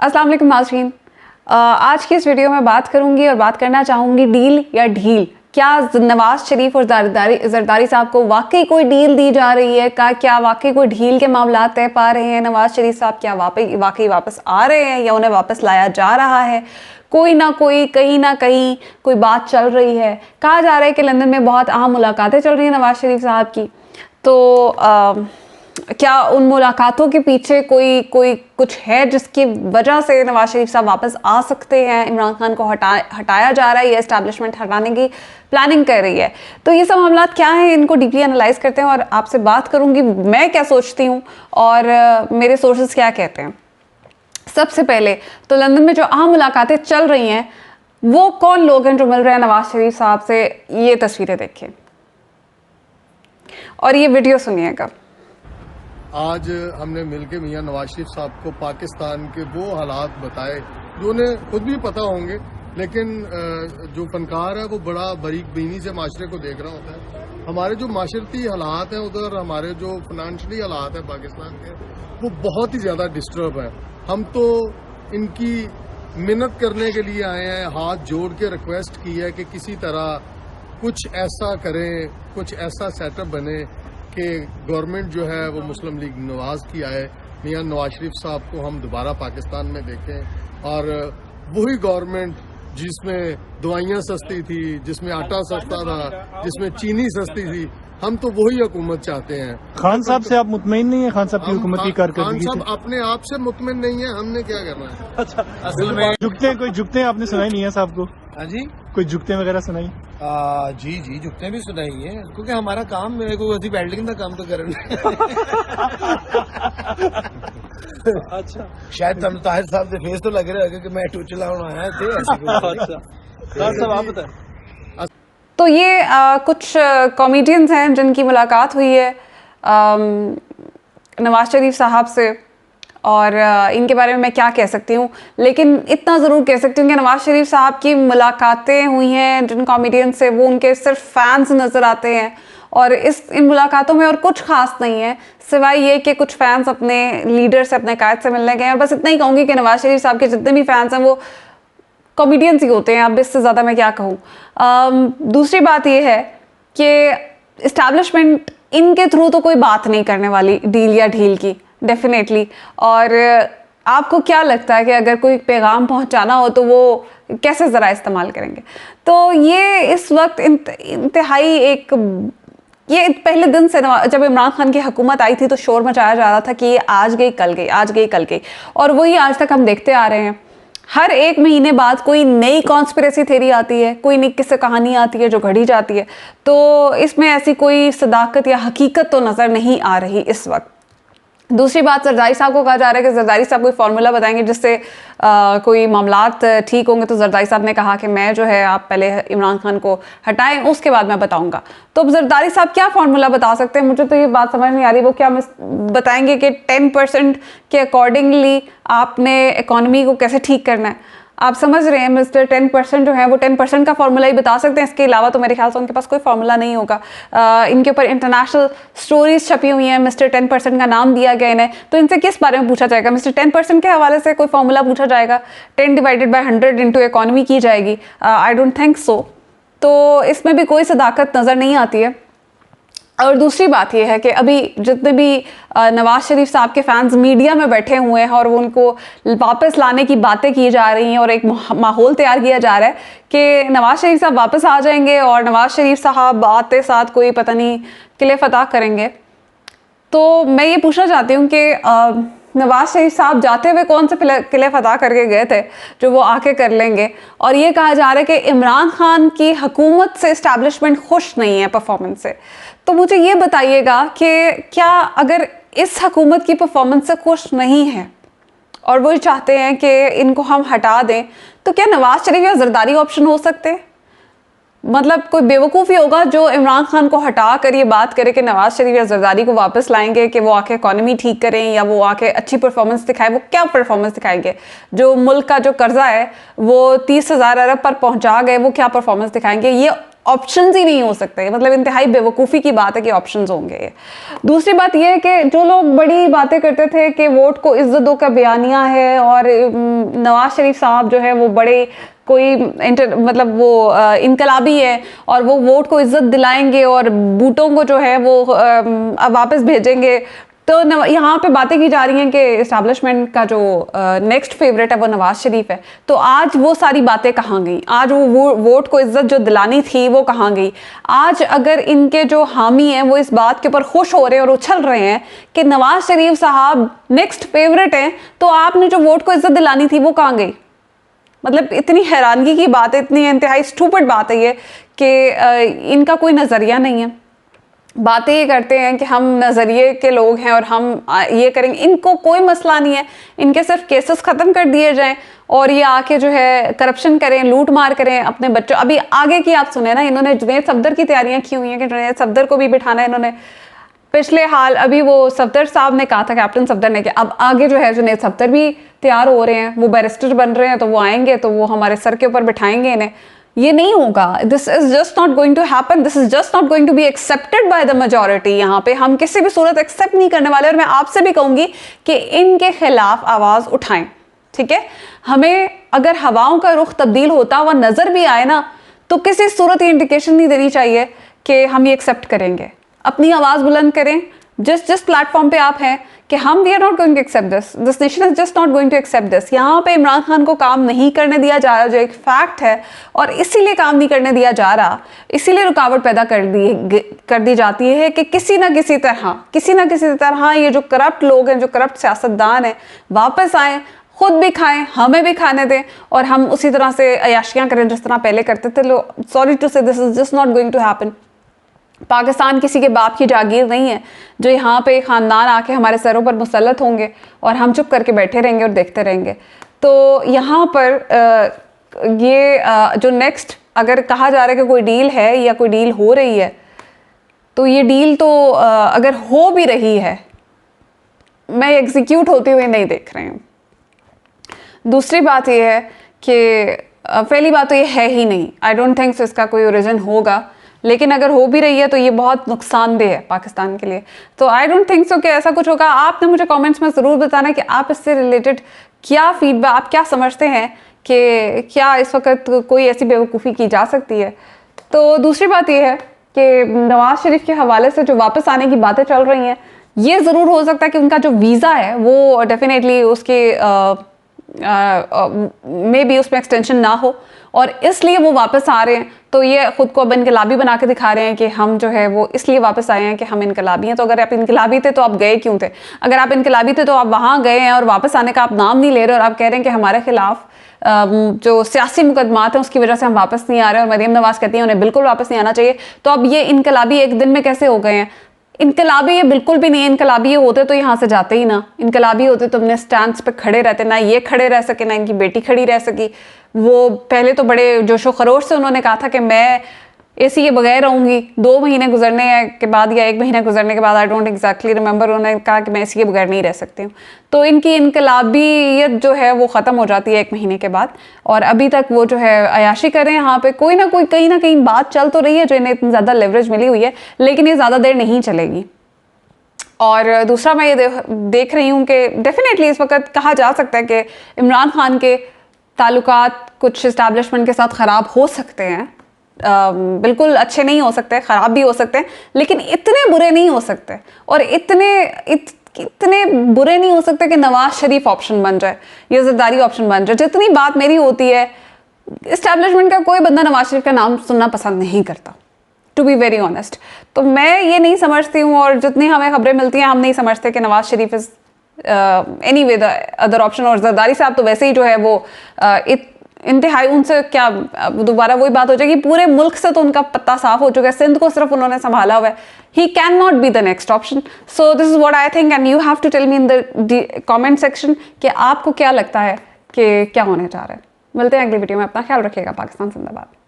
अस्सलाम वालेकुम नाज़रीन। आज की इस वीडियो में बात करूंगी और बात करना चाहूँगी डील या ढील। क्या नवाज शरीफ और जरदारी साहब को वाकई कोई डील दी जा रही है? क्या वाकई कोई ढील के मामला तय पा रहे हैं? नवाज शरीफ साहब क्या वाकई वापस आ रहे हैं या उन्हें वापस लाया जा रहा है? कोई ना कोई कहीं ना कहीं कोई बात चल रही है। कहा जा रहा है कि लंदन में बहुत अहम मुलाकातें चल रही हैं नवाज शरीफ साहब की। तो क्या उन मुलाकातों के पीछे कोई कुछ है जिसकी वजह से नवाज शरीफ साहब वापस आ सकते हैं? इमरान खान को हटाया जा रहा है या इस्टेब्लिशमेंट हटाने की प्लानिंग कर रही है? तो ये सब मामला क्या है, इनको डीपली एनालाइज करते हैं और आपसे बात करूंगी मैं क्या सोचती हूँ और मेरे सोर्सेज क्या कहते हैं। सबसे पहले तो लंदन में जो अहम मुलाकातें चल रही हैं वो कौन लोग हैं जो मिल रहे हैं नवाज शरीफ साहब से, ये तस्वीरें देखिए और ये वीडियो सुनिएगा। आज हमने मिलके मियां नवाज शरीफ साहब को पाकिस्तान के वो हालात बताए जो उन्हें खुद भी पता होंगे, लेकिन जो फनकार है वो बड़ा बारीक बीनी से माशरे को देख रहा होता है। हमारे जो माशरती हालात हैं उधर, हमारे जो फाइनेंशियली हालात हैं पाकिस्तान के, वो बहुत ही ज़्यादा डिस्टर्ब है। हम तो इनकी मिन्नत करने के लिए आए हैं, हाथ जोड़ के रिक्वेस्ट की है कि किसी तरह कुछ ऐसा करें, कुछ ऐसा सेटअप बने कि गवर्नमेंट जो है वो मुस्लिम लीग नवाज की आए, मियां नवाज शरीफ साहब को हम दोबारा पाकिस्तान में देखें और वही गवर्नमेंट जिसमें दवाइयाँ सस्ती थी, जिसमें आटा सस्ता था, जिसमें चीनी सस्ती थी, हम तो वही हुकूमत चाहते हैं। खान साहब से आप मुतमईन नहीं है? खान साहब की हुकूमत की कारकर्दगी खान साहब अपने आप से मुतमईन नहीं है, हमने क्या करना है? अच्छा, असल में जुगते आपने सुनाई नहीं है साहब को? हाँ जी, कोई जुगते वगैरह सुनाई? जी जुगते भी सुनाई है, क्योंकि हमारा काम मेरे को वैसी बिल्डिंग का काम तो करना। अच्छा, शायद हम ताहिर साहब से फेस तो लग रहा है कि मैं टूचला आया थे। अच्छा, आप बताएं। तो ये कुछ कॉमेडियंस हैं जिनकी मुलाकात हुई है नवाज शरीफ साहब से और इनके बारे में मैं क्या कह सकती हूँ, लेकिन इतना ज़रूर कह सकती हूँ कि नवाज शरीफ साहब की मुलाकातें हुई हैं जिन कॉमेडियन से, वो उनके सिर्फ फैंस नज़र आते हैं और इन मुलाकातों में और कुछ खास नहीं है सिवाय ये कि कुछ फैंस अपने लीडर से, अपने कायद से मिलने गए। और बस इतना ही कहूँगी कि नवाज शरीफ साहब के जितने भी फैंस हैं वो कॉमेडियंस ही होते हैं, अब इससे ज़्यादा मैं क्या कहूँ। दूसरी बात ये है कि इस्टेब्लिशमेंट इनके थ्रू तो कोई बात नहीं करने वाली डील या ढील की, डेफिनेटली। और आपको क्या लगता है कि अगर कोई पैगाम पहुंचाना हो तो वो कैसे ज़रा इस्तेमाल करेंगे? तो ये इस वक्त इंतहाई ये पहले दिन से जब इमरान खान की हुकूमत आई थी तो शोर मचाया जा रहा था कि ये आज गई कल गई, आज गई कल गई, और वही आज तक हम देखते आ रहे हैं। हर एक महीने बाद कोई नई कॉन्स्पिरेसी थ्योरी आती है, कोई नई किस्सा कहानी आती है जो घड़ी जाती है। तो इसमें ऐसी कोई सदाकत या हकीकत तो नज़र नहीं आ रही इस वक्त। दूसरी बात, जरदारी साहब को कहा जा रहा है कि जरदारी साहब कोई फार्मूला बताएंगे जिससे कोई मामलात ठीक होंगे। तो जरदारी साहब ने कहा कि मैं जो है, आप पहले इमरान खान को हटाएं, उसके बाद मैं बताऊंगा। तो अब जरदारी साहब क्या फार्मूला बता सकते हैं? मुझे तो ये बात समझ नहीं आ रही वो क्या बताएंगे कि 10% के अकॉर्डिंगली आपने इकॉनमी को कैसे ठीक करना है। आप समझ रहे हैं, मिस्टर 10% जो है वो 10% का फार्मूला ही बता सकते हैं, इसके अलावा तो मेरे ख्याल से उनके पास कोई फार्मूला नहीं होगा। इनके ऊपर इंटरनेशनल स्टोरीज छपी हुई हैं, मिस्टर 10% का नाम दिया गया इन्हें, तो इनसे किस बारे में पूछा जाएगा? मिस्टर 10% के हवाले से कोई फार्मूला पूछा जाएगा? 10 डिवाइडेड बाय 100 इंटू इकॉनमी की जाएगी? I don't think so. तो इसमें भी कोई सदाकत नज़र नहीं आती है। और दूसरी बात यह है कि अभी जितने भी नवाज शरीफ साहब के फैंस मीडिया में बैठे हुए हैं और वो उनको वापस लाने की बातें की जा रही हैं और एक माहौल तैयार किया जा रहा है कि नवाज शरीफ साहब वापस आ जाएंगे और नवाज शरीफ साहब आते साथ कोई पता नहीं किले फतह करेंगे। तो मैं ये पूछना चाहती हूँ कि नवाज शरीफ साहब जाते हुए कौन से किले फतह करके गए थे जो वो आके कर लेंगे? और ये कहा जा रहा है कि इमरान खान की हुकूमत से इस्टेब्लिशमेंट खुश नहीं है परफॉर्मेंस से। तो मुझे ये बताइएगा कि क्या अगर इस हुकूमत की परफॉर्मेंस से खुश नहीं है और वो चाहते हैं कि इनको हम हटा दें, तो क्या नवाज शरीफ या जरदारी ऑप्शन हो सकते हैं? मतलब कोई बेवकूफ़ी होगा जो इमरान खान को हटा कर ये बात करे कि नवाज शरीफ या जरदारी को वापस लाएंगे कि वो आके इकॉनमी ठीक करें या वो आके अच्छी परफॉर्मेंस दिखाए। वो क्या परफॉर्मेंस दिखाएंगे? जो मुल्क का जो कर्जा है वो 30,000 अरब पर पहुंचा गए, वो क्या परफॉर्मेंस दिखाएंगे? ये ऑप्शंस ही नहीं हो सकते, मतलब इंतहाई बेवकूफ़ी की बात है कि ऑप्शंस होंगे ये। दूसरी बात ये है कि जो लोग बड़ी बातें करते थे कि वोट को इज्जत दो का बयानिया है और नवाज शरीफ साहब जो है वो बड़े कोई मतलब वो इनकलाबी है और वो वोट को इज्जत दिलाएंगे और बूटों को जो है वो वापस भेजेंगे, तो यहाँ पे बातें की जा रही हैं कि इस्टेब्लिशमेंट का जो नेक्स्ट फेवरेट है वो नवाज शरीफ है। तो आज वो सारी बातें कहाँ गई? आज वो वोट को इज्जत जो दिलानी थी वो कहाँ गई? आज अगर इनके जो हामी हैं वो इस बात के ऊपर खुश हो रहे हैं और उछल रहे हैं कि नवाज शरीफ साहब नेक्स्ट फेवरेट हैं, तो आपने जो वोट को इज्जत दिलानी थी वो कहाँ गई? मतलब इतनी हैरानगी की बात है, इतनी इंतहाई स्टूपिड बात है ये कि इनका कोई नज़रिया नहीं है। बातें ये करते हैं कि हम नज़रिए के लोग हैं और हम ये करेंगे, इनको कोई मसला नहीं है, इनके सिर्फ केसेस ख़त्म कर दिए जाएं और ये आके जो है करप्शन करें, लूट मार करें अपने बच्चों। अभी आगे की आप सुने ना, इन्होंने जुनैद सफदर की तैयारियां की हुई हैं कि जुनैद सफदर को भी बिठाना है इन्होंने। पिछले हाल अभी वो सफदर साहब ने कहा था, कैप्टन सफदर ने, कि अब आगे जो है जुनैद सफदर भी तैयार हो रहे हैं, वो बैरिस्टर बन रहे हैं, तो वो आएंगे तो वो हमारे सर के ऊपर बिठाएंगे इन्हें। ये नहीं होगा, this is just not going to happen, this is just not going to be accepted by the majority. यहाँ पे हम किसी भी सूरत एक्सेप्ट नहीं करने वाले और मैं आपसे भी कहूंगी कि इनके खिलाफ आवाज उठाएं, ठीक है? हमें अगर हवाओं का रुख तब्दील होता हुआ नजर भी आए ना, तो किसी सूरत ये इंडिकेशन नहीं देनी चाहिए कि हम ये एक्सेप्ट करेंगे। अपनी आवाज बुलंद करें जिस प्लेटफॉर्म पे आप हैं कि हम we are not going to accept this nation is just not going to accept this. यहाँ पे इमरान खान को काम नहीं करने दिया जा रहा, जो एक फैक्ट है, और इसीलिए काम नहीं करने दिया जा रहा, इसीलिए रुकावट पैदा कर दी जाती है कि किसी ना किसी तरह ये जो करप्ट लोग हैं, जो करप्ट सियासतदान हैं, वापस आए, खुद भी खाएं, हमें भी खाने दें और हम उसी तरह से अयाशियाँ करें जिस तरह पहले करते थे। Sorry to say, this is just not going to happen. Pakistan किसी के बाप की जागीर नहीं है जो यहाँ पे ख़ानदान आके हमारे सरों पर मुसल्लत होंगे और हम चुप करके बैठे रहेंगे और देखते रहेंगे। तो यहाँ पर ये जो नेक्स्ट अगर कहा जा रहा है कि कोई डील है या कोई डील हो रही है, तो ये डील तो अगर हो भी रही है, मैं एग्जीक्यूट होते हुए नहीं देख रही हूँ। दूसरी बात ये है कि पहली बात तो ये है ही नहीं, आई डोंट थिंक सो इसका कोई ओरिजिन होगा, लेकिन अगर हो भी रही है तो ये बहुत नुकसानदेह है पाकिस्तान के लिए। तो आई डोंट थिंक सो कि ऐसा कुछ होगा। आपने मुझे कमेंट्स में ज़रूर बताना कि आप इससे रिलेटेड क्या फीडबैक, आप क्या समझते हैं कि क्या इस वक्त कोई ऐसी बेवकूफ़ी की जा सकती है। तो दूसरी बात ये है कि नवाज शरीफ के हवाले से जो वापस आने की बातें चल रही हैं, ये ज़रूर हो सकता है कि उनका जो वीज़ा है वो डेफिनेटली उसके मे बी उसमें एक्सटेंशन ना हो और इसलिए वो वापस आ रहे हैं। तो ये खुद को अब इनकलाबी बना के दिखा रहे हैं कि हम जो है वो इसलिए वापस आए हैं कि हम इनकलाबी हैं। तो अगर आप इनकलाबी थे तो आप गए क्यों थे? अगर आप इनकलाबी थे तो आप वहाँ गए हैं और वापस आने का आप नाम नहीं ले रहे और आप कह रहे हैं कि हमारे खिलाफ जो सियासी मुकदमात हैं उसकी वजह से हम वापस नहीं आ रहे, और मरीम नवाज कहती हैं उन्हें बिल्कुल वापस नहीं आना चाहिए। तो अब ये इनकलाबी एक दिन में कैसे हो गए हैं? इनकलाबी ये बिल्कुल भी नहीं है। इनकलाबी ये होते तो यहाँ से जाते ही ना, इनकलाबी होते तो अपने स्टैंड पे खड़े रहते, ना ये खड़े रह सके ना इनकी बेटी खड़ी रह सकी। वो पहले तो बड़े जोशो खरोश से उन्होंने कहा था कि मैं एसी के बगैर रहूँगी। 2 महीने गुजरने के बाद या 1 महीना गुजरने के बाद, आई डोंट एग्जैक्टली रिमेंबर, उन्होंने कहा कि मैं एसी के बगैर नहीं रह सकती हूँ। तो इनकी इनकलाबियत जो है वो ख़त्म हो जाती है 1 महीने के बाद, और अभी तक वो जो है अयाशी करें यहाँ पे। कोई ना कोई कहीं ना कहीं बात चल तो रही है जो इन्हें इतनी ज़्यादा लेवरेज मिली हुई है, लेकिन ये ज़्यादा देर नहीं चलेगी। और दूसरा मैं ये देख रही हूँ कि डेफिनेटली इस वक्त कहा जा सकता है कि इमरान खान के ताल्लुकात कुछ इस्टेब्लिशमेंट के साथ ख़राब हो सकते हैं, बिल्कुल अच्छे नहीं हो सकते, ख़राब भी हो सकते हैं, लेकिन इतने बुरे नहीं हो सकते, और इतने बुरे नहीं हो सकते कि नवाज शरीफ ऑप्शन बन जाए या ज़रदारी ऑप्शन बन जाए। जितनी बात मेरी होती है, इस्टेब्लिशमेंट का कोई बंदा नवाज शरीफ का नाम सुनना पसंद नहीं करता, टू बी वेरी ऑनेस्ट। तो मैं ये नहीं समझती हूँ, और जितनी हमें खबरें मिलती हैं हम नहीं समझते कि Nawaz Sharif is anyway the other option. और जरदारी साहब तो वैसे ही जो है वो इंतहाई, उनसे क्या दोबारा वही बात हो जाएगी, पूरे मुल्क से तो उनका पत्ता साफ हो चुका है, सिंध को सिर्फ उन्होंने संभाला हुआ है। He can not be the next option. So this is what I think, and you have to tell me in the comment section कि आपको क्या लगता है कि क्या होने जा रहा है। मिलते हैं अगली वीडियो में, अपना ख्याल रखिएगा। पाकिस्तान जिंदाबाद।